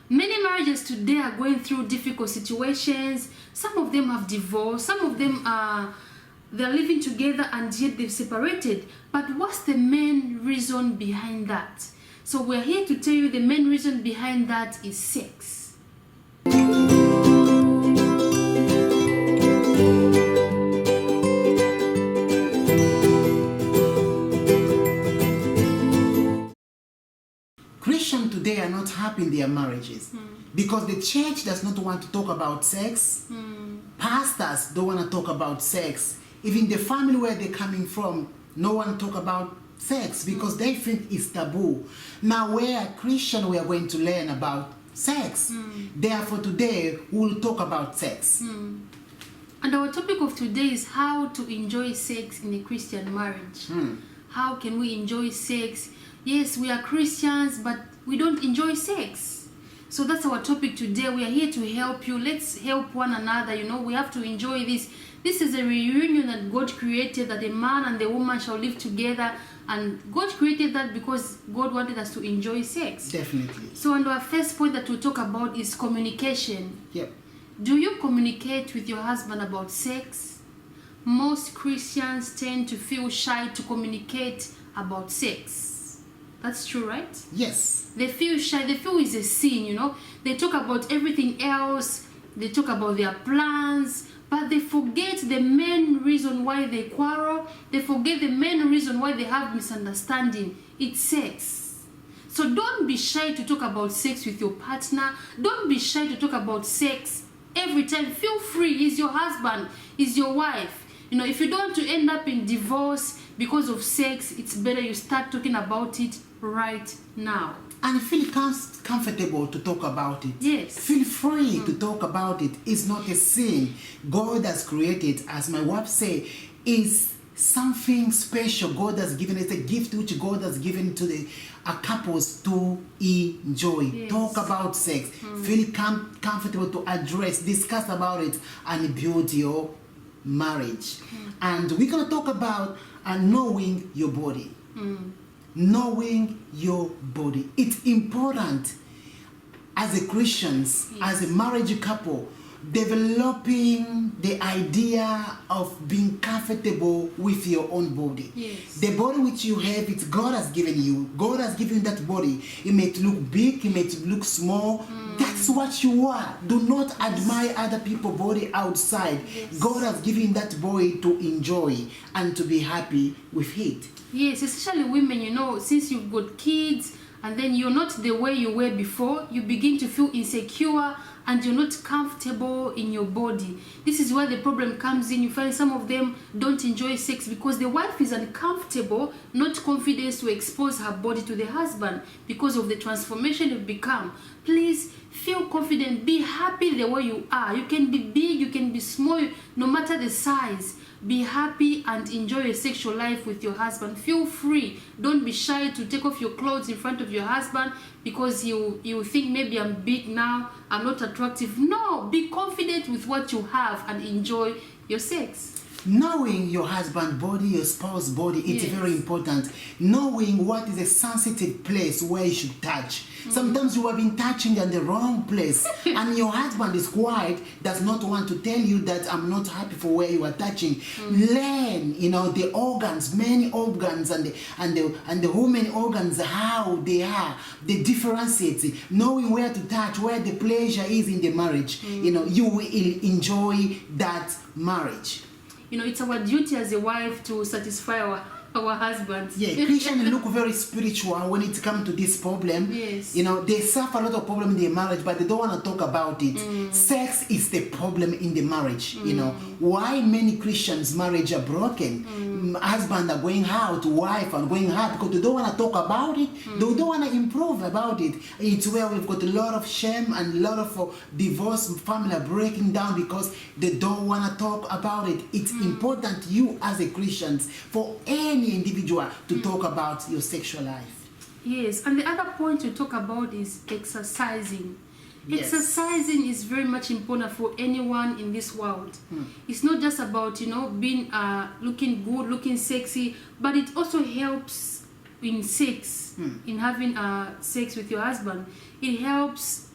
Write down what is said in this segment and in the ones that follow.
Many marriages today are going through difficult situations. Some of them have divorced, some of them they're living together and yet they've separated. But what's the main reason behind that? So we're here to tell you the main reason behind that is sex. Christians today are not happy in their marriages because the church does not want to talk about sex. Pastors don't want to talk about sex. Even the family where they're coming from, no one talk about sex because they think it's taboo. Now we are Christian, we are going to learn about sex. Therefore today we'll talk about sex. And our topic of today is how to enjoy sex in a Christian marriage. How can we enjoy sex? Yes, we are Christians, but we don't enjoy sex. So that's our topic today. We are here to help you. Let's help one another. You know, we have to enjoy this. This is a reunion that God created, that a man and the woman shall live together. And God created that because God wanted us to enjoy sex. Definitely. So, and our first point that we'll talk about is communication. Yep. Do you communicate with your husband about sex? Most Christians tend to feel shy to communicate about sex. That's true, right? Yes. They feel shy. They feel it's a sin, you know. They talk about everything else. They talk about their plans. But they forget the main reason why they quarrel. They forget the main reason why they have misunderstanding. It's sex. So don't be shy to talk about sex with your partner. Don't be shy to talk about sex every time. Feel free. He's your husband. He's your wife. You know, if you don't want to end up in divorce because of sex, it's better you start talking about it right now. And feel comfortable to talk about it. Yes. Feel free to talk about it. It's not a sin. God has created, as my wife said, is something special. God has given it, a gift which God has given to the couples to enjoy. Yes. Talk about sex. Feel comfortable to address, discuss about it, and build your marriage. And we're going to talk about knowing your body. Knowing your body. It's important as a Christians, as a marriage couple, developing the idea of being comfortable with your own body. Yes. The body which you have, it's God has given you. God has given you that body. It may look big, it may look small. That's what you are. Do not admire other people's body outside. Yes. God has given that body to enjoy and to be happy with it. Yes, especially women, you know, since you've got kids and then you're not the way you were before, you begin to feel insecure and you're not comfortable in your body. This is where the problem comes in. You find some of them don't enjoy sex because the wife is uncomfortable, not confident to expose her body to the husband because of the transformation you've become. Please feel confident, be happy the way you are. You can be big, you can be small, no matter the size. Be happy and enjoy your sexual life with your husband. Feel free. Don't be shy to take off your clothes in front of your husband because you think maybe I'm big now, I'm not attractive. No, be confident with what you have and enjoy your sex. Knowing your husband's body, your spouse's body, it's very important. Knowing what is a sensitive place where you should touch. Sometimes you have been touching in the wrong place and your husband is quiet, does not want to tell you that I'm not happy for where you are touching. Learn, you know, the organs, many organs and the women organs, how they are, the differences, knowing where to touch, where the pleasure is in the marriage. You know, you will enjoy that marriage. You know, it's our duty as a wife to satisfy our husbands. Yeah, Christians look very spiritual when it comes to this problem. Yes. You know, they suffer a lot of problem in their marriage, but they don't want to talk about it. Sex is the problem in the marriage. You know, why many Christians' marriage are broken. Husband are going out, wife are going out because they don't want to talk about it. They don't want to improve about it. It's where we've got a lot of shame and a lot of divorce, family are breaking down because they don't want to talk about it. It's important you as a Christians, for any individual to talk about your sexual life. Yes, and the other point to talk about is exercising. Yes. Exercising is very much important for anyone in this world. It's not just about, you know, being looking good, looking sexy, but it also helps in sex, in having sex with your husband. It helps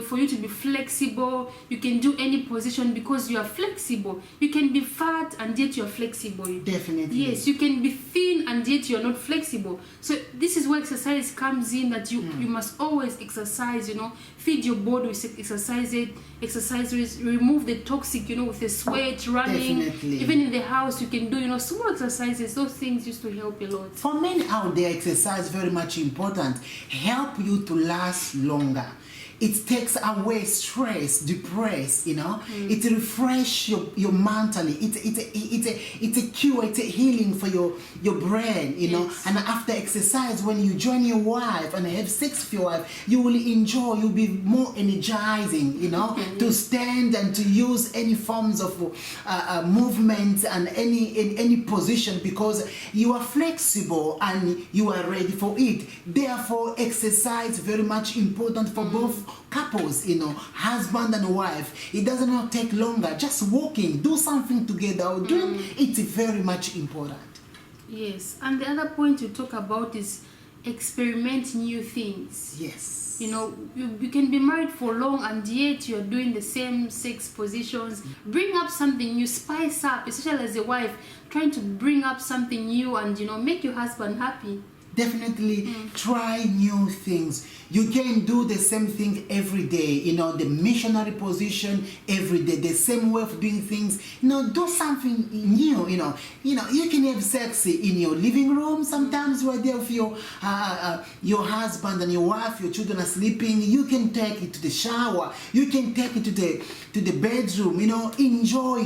for you to be flexible. You can do any position because you are flexible. You can be fat and yet you are flexible. Definitely. Yes, you can be thin and yet you are not flexible. So this is where exercise comes in, that you must always exercise, feed your body with exercise, remove the toxic, with the sweat, running. Definitely. Even in the house, you can do, small exercises. Those things used to help a lot. For men out there, exercise very much important. Help you to last longer. It takes away stress, depression, It refresh your mentally. It's a cure, it's a healing for your brain, Yes. And after exercise, when you join your wife and have sex with your wife, you will enjoy, you'll be more energizing, to stand and to use any forms of movement and any position, because you are flexible and you are ready for it. Therefore, exercise very much important for both couples, husband and wife. It does not take longer. Just walking, do something together, or doing it's very much important. Yes, and the other point you talk about is experiment new things. Yes. You can be married for long and yet you're doing the same sex positions. Bring up something new, spice up, especially as a wife, trying to bring up something new and make your husband happy. Definitely try new things. You can do the same thing every day, the missionary position every day, the same way of doing things. Do something new, You can have sex in your living room. Sometimes you are there with your husband and your wife, your children are sleeping. You can take it to the shower. You can take it to the bedroom, enjoy,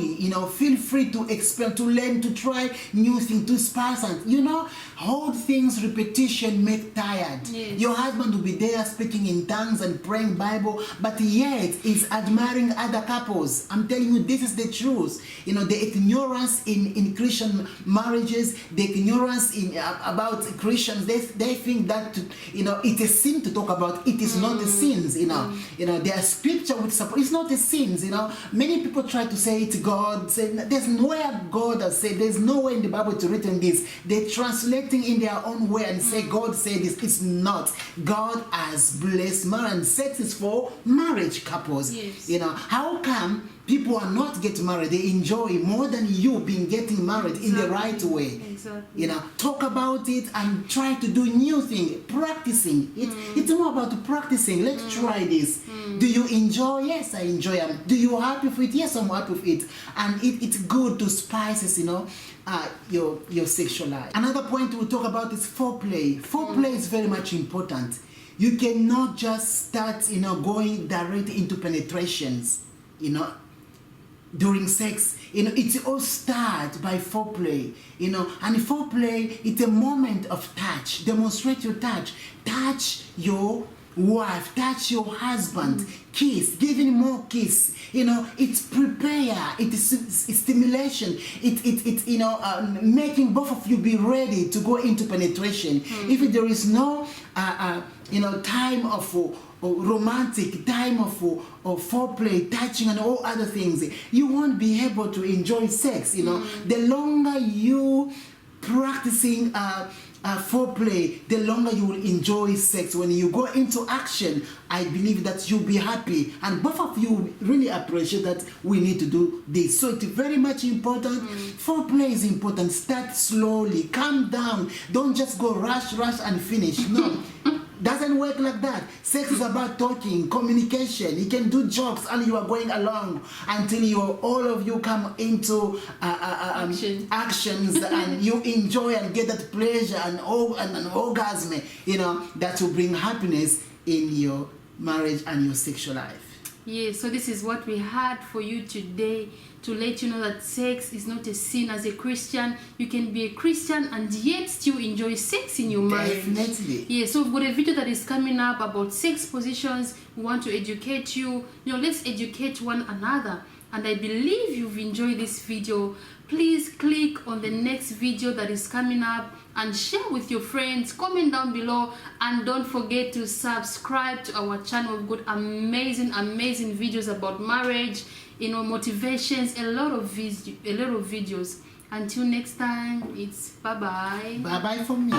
feel free to experiment, to learn, to try new things, to spice and, hold things, repetition make tired. Yes. Your husband will be there speaking in tongues and praying Bible, but yet is admiring other couples. I'm telling you, this is the truth. The ignorance in Christian marriages, the ignorance about Christians, they think that it's a sin to talk about. It is not a sins. There are scripture which support. It's not a sins. Many people try to say it's God. Say, there's nowhere God has said. There's nowhere in the Bible to written this. They're translating in their own way and say God said this. It's not. God has blessed marriage, and sex is for marriage couples. Yes. How come people are not getting married? They enjoy more than you being getting married in the right way. Exactly. Talk about it and try to do new things, practicing. It's more about practicing. Let's try this. Do you enjoy? Yes, I enjoy it. Do you happy with it? Yes, I'm happy with it. And it's good to spices, your sexual life. Another point we'll talk about is foreplay. Foreplay is very much important. You cannot just start, going directly into penetrations, during sex. It all starts by foreplay, and foreplay, it's a moment of touch. Demonstrate your touch. Touch your wife, touch your husband, kiss, give him more kiss. It's prepare, it is stimulation, it's making both of you be ready to go into penetration. If there is no time of romantic, time of foreplay, touching and all other things, you won't be able to enjoy sex. The longer you practicing foreplay, the longer you will enjoy sex. When you go into action, I believe that you'll be happy, and both of you really appreciate that we need to do this. So it's very much important. Foreplay is important. Start slowly, calm down. Don't just go rush and finish. No. Doesn't work like that. Sex is about talking, communication. You can do jokes and you are going along until all of you come into actions and you enjoy and get that pleasure and an orgasm, that will bring happiness in your marriage and your sexual life. Yes, so this is what we had for you today, to let you know that sex is not a sin. As a Christian, you can be a Christian and yet still enjoy sex in your marriage. Definitely. Yeah, so we've got a video that is coming up about sex positions. We want to educate you. Let's educate one another. And I believe you've enjoyed this video. Please click on the next video that is coming up and share with your friends. Comment down below and don't forget to subscribe to our channel. We've got amazing videos about marriage, motivations, a lot of videos. Until next time, it's bye-bye. Bye-bye for me.